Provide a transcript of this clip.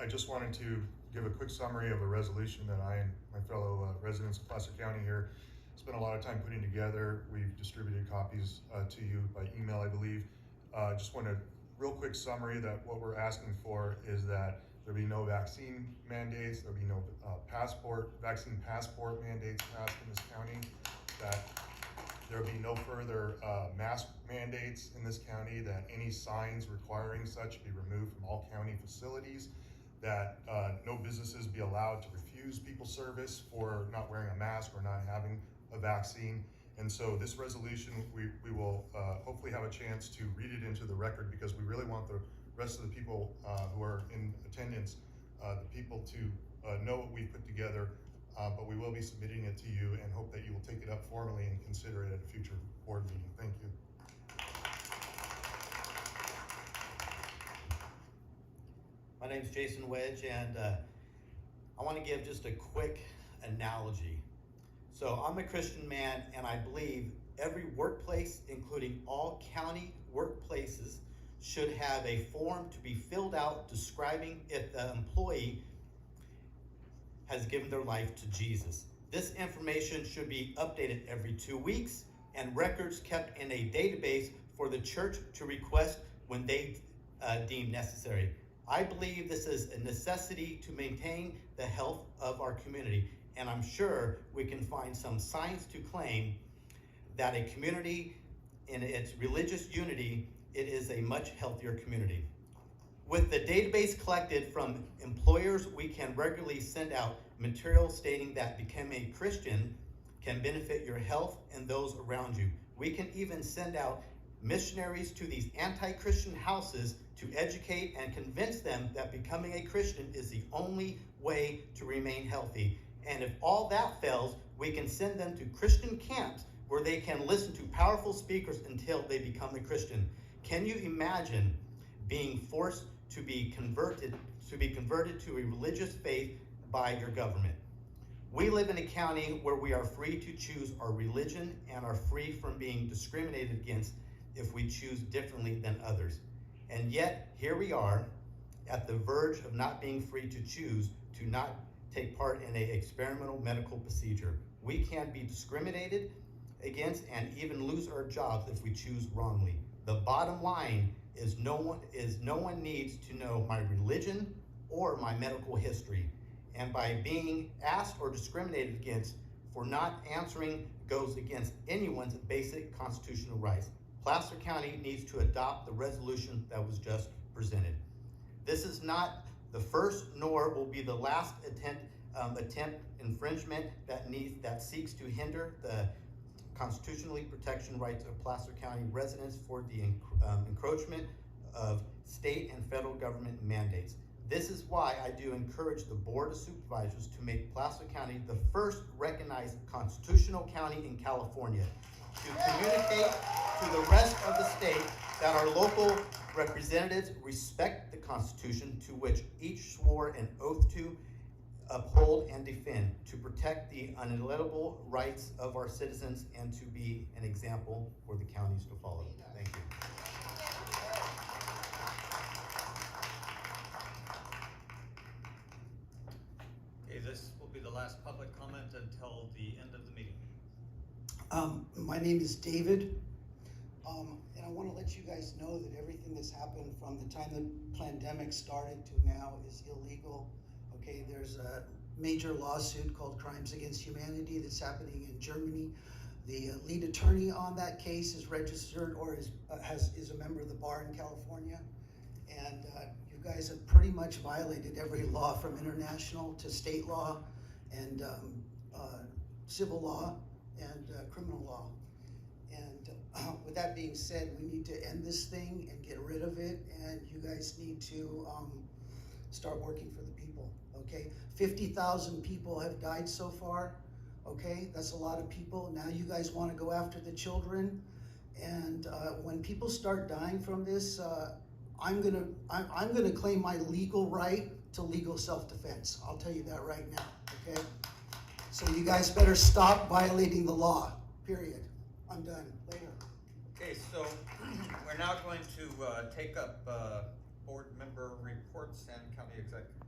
I just wanted to give a quick summary of a resolution that I and my fellow residents of Placer County here spent a lot of time putting together. We've distributed copies to you by email, I believe. Just want a real quick summary that what we're asking for is that there be no vaccine mandates, there be no vaccine passport mandates passed in this county, that there be no further mask mandates in this county, that any signs requiring such be removed from all county facilities, that no businesses be allowed to refuse people service for not wearing a mask or not having a vaccine. And so this resolution, we will hopefully have a chance to read it into the record, because we really want the rest of the people who are in attendance, the people to know what we've put together, but we will be submitting it to you and hope that you will take it up formally and consider it at a future board meeting. Thank you. My name's Jason Wedge, and I want to give just a quick analogy. So I'm a Christian man, and I believe every workplace, including all county workplaces, should have a form to be filled out describing if the employee has given their life to Jesus. This information should be updated every 2 weeks, and records kept in a database for the church to request when they deem necessary. I believe this is a necessity to maintain the health of our community, and I'm sure we can find some science to claim that a community in its religious unity, it is a much healthier community. With the database collected from employers, we can regularly send out material stating that becoming a Christian can benefit your health and those around you. We can even send out missionaries to these anti-Christian houses to educate and convince them that becoming a Christian is the only way to remain healthy. And if all that fails, we can send them to Christian camps where they can listen to powerful speakers until they become a Christian. Can you imagine being forced to be converted to a religious faith by your government? We live in a county where we are free to choose our religion and are free from being discriminated against if we choose differently than others. And yet, here we are at the verge of not being free to choose to not take part in an experimental medical procedure. We can be discriminated against and even lose our jobs if we choose wrongly. The bottom line is no one needs to know my religion or my medical history. And by being asked or discriminated against for not answering goes against anyone's basic constitutional rights. Placer County needs to adopt the resolution that was just presented. This is not the first nor will be the last attempt infringement that seeks to hinder the constitutionally protection rights of Placer County residents for the encroachment of state and federal government mandates. This is why I do encourage the Board of Supervisors to make Placer County the first recognized constitutional county in California, to communicate to the rest of the state that our local representatives respect the Constitution, to which each swore an oath to uphold and defend, to protect the unalienable rights of our citizens, and to be an example for the counties to follow. Thank you. Okay, this will be the last public comment until the end of the meeting. My name is David, and I want to let you guys know that everything that's happened from the time the pandemic started to now is illegal. Okay, there's a major lawsuit called Crimes Against Humanity that's happening in Germany. The lead attorney on that case is registered or is a member of the bar in California, and you guys have pretty much violated every law from international to state law and civil law and criminal law. And with that being said, we need to end this thing and get rid of it, and you guys need to start working for the people, okay? 50,000 people have died so far, okay? That's a lot of people. Now you guys want to go after the children, and when people start dying from this, I'm gonna claim my legal right to legal self-defense. I'll tell you that right now, okay? So you guys better stop violating the law, period. I'm done. Later. Okay, so we're now going to take up board member reports and county executive.